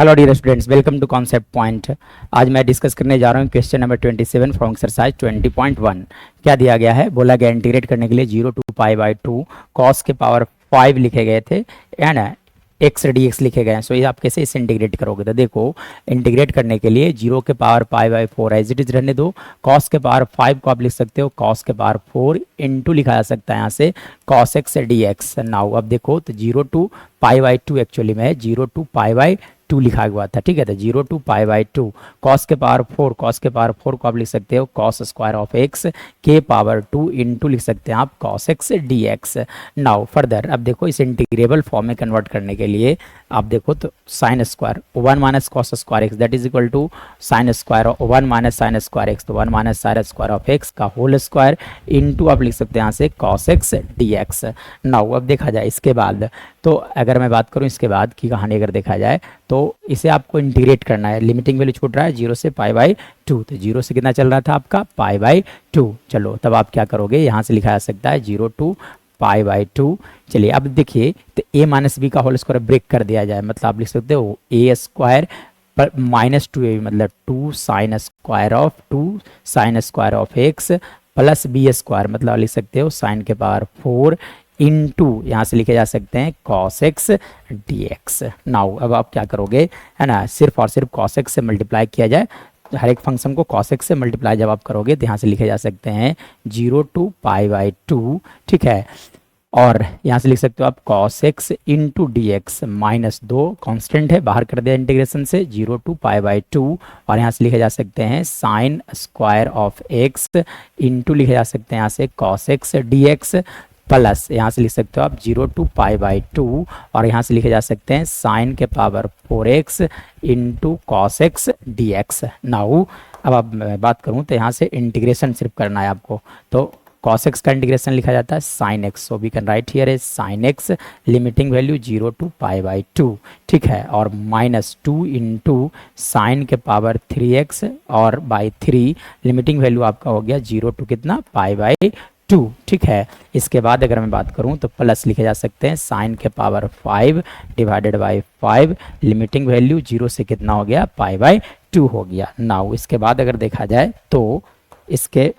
Hello dear students, welcome to concept point. आज मैं discuss करने जा रहा हूँ क्वेश्चन नंबर 27 फ्रॉम एक्सरसाइज 20.1। क्या दिया गया है? बोला गया इंटीग्रेट करने के लिए 0 टू पाई बाई 2 कॉस के पावर 5 लिखे गए थे एंड एक्स डी एक्स लिखे गए हैं। सो ये आप कैसे इसे इंटीग्रेट करोगे? तो देखो, इंटीग्रेट करने के लिए 0 के power pi by 4 as it is रहने दो। कॉस के पावर 5 को आप लिख सकते हो कॉस के पावर 4 इंटू लिखा जा सकता है यहाँ से cos x d x. Now अब देखो, तो 0 टू पाई बाई 2 एक्चुअली में 0 टू पाई बाई 2 लिखा हुआ था, ठीक है। तो 0 टू पाई बाई 2 कॉस के पावर 4, कॉस के पावर 4 को आप लिख सकते हो कॉस स्क्वायर ऑफ एक्स के पावर 2 इंटू लिख सकते हैं आप cos x d x. Now further अब देखो, इस इंटीग्रेबल फॉर्म में कन्वर्ट करने के लिए आप देखो तो sine square 1 minus cos square x that is equal to sine square 1 minus sine square x, तो 1 minus sine square of x का होल स्क्वायर इंटू आप लिख सकते हैं यहाँ से cos x d x. Now अब देखा जाए इसके बाद, तो अगर मैं बात करूँ इसके बाद की कहानी अगर देखा जाए तो इसे आपको इंटीग्रेट करना है। लिमिटिंग वैल्यू छूट रहा है 0 से पाई बाई 2, तो 0 से कितना चल रहा था आपका पाई बाई 2। चलो तब आप क्या करोगे, यहाँ से लिखा जा सकता है 0 टू पाई बाई 2। चलिए अब देखिए, तो a माइनस बी का होल स्क्वायर ब्रेक कर दिया जाए, मतलब आप लिख सकते हो ए स्क्वायर पर माइनस 2a, मतलब 2 sine square of 2 sine square of x plus b square, मतलब लिख सकते हो साइन के पावर 4 इंटू यहाँ से लिखे जा सकते हैं cos x d x. Now अब आप क्या करोगे, है ना, सिर्फ और सिर्फ कॉस एक्स से मल्टीप्लाई किया जाए, हर एक फंक्शन को cos x से मल्टीप्लाई जब आप करोगे तो यहाँ से लिखे जा सकते हैं 0 टू पाई बाई 2, ठीक है। और यहाँ से लिख सकते हो आप cos x into D x, minus 2 constant है, बाहर कर दिया इंटीग्रेशन से 0 टू पाई बाई 2, और यहाँ से लिखे जा सकते हैं sign square of x into लिखे जा सकते हैं यहाँ से cos x D x, plus यहाँ से लिख सकते हो आप 0 टू पाई बाई 2, और यहाँ से लिखे जा सकते हैं साइन के power 4x into cos x d x. Now अब आप बात करूँ तो यहाँ से इंटीग्रेशन सिर्फ करना है आपको, तो कॉस एक्स का इंटीग्रेशन लिखा जाता है sine x, so we can write here is sine x limiting value 0 to pi by 2, ठीक है, और माइनस 2 इंटू साइन के पावर 3x और बाई 3, लिमिटिंग वैल्यू आपका हो गया 0 टू कितना पाई बाई 2, ठीक है। इसके बाद अगर मैं बात करूं तो प्लस लिखे जा सकते हैं साइन के power 5 divided by 5, limiting value 0 से कितना हो गया पाई बाई 2 हो गया। नाउ इसके बाद अगर देखा जाए तो इसके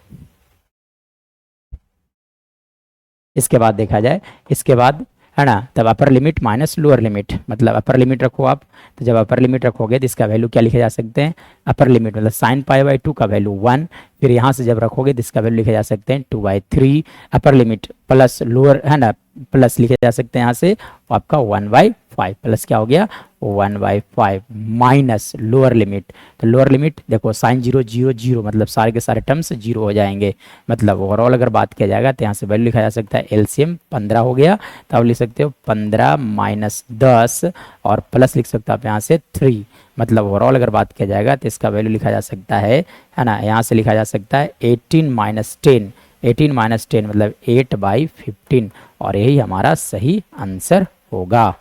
बाद देखा जाए, इसके बाद है ना, तब upper limit minus lower limit, मतलब अपर लिमिट रखो आप, तो जब अपर लिमिट रखोगे तो इसका वैल्यू क्या लिखे जा सकते हैं, अपर लिमिट मतलब साइन पाई बाई 2 का वैल्यू 1, फिर यहाँ से जब रखोगे तो इसका वैल्यू लिखे जा सकते हैं 2/3, अपर लिमिट प्लस लोअर, है ना, प्लस लिखे जा सकते हैं यहाँ से आपका 1/5, प्लस क्या हो गया 1/5 माइनस लोअर लिमिट, तो लोअर लिमिट देखो साइन 0 0 0, मतलब सारे के सारे टर्म्स 0 हो जाएंगे, मतलब ओवरऑल अगर बात किया जाएगा तो यहाँ से वैल्यू लिखा जा सकता है एलसीएम 15 हो गया, तो आप लिख सकते हो 15 माइनस 10 और प्लस लिख सकते हो आप यहाँ से 3, मतलब ओवरऑल अगर बात किया जाएगा तो इसका वैल्यू लिखा जा सकता है ना, यहाँ से लिखा जा सकता है 18 माइनस 10, 18 माइनस 10 मतलब 8/15, और यही हमारा सही आंसर होगा।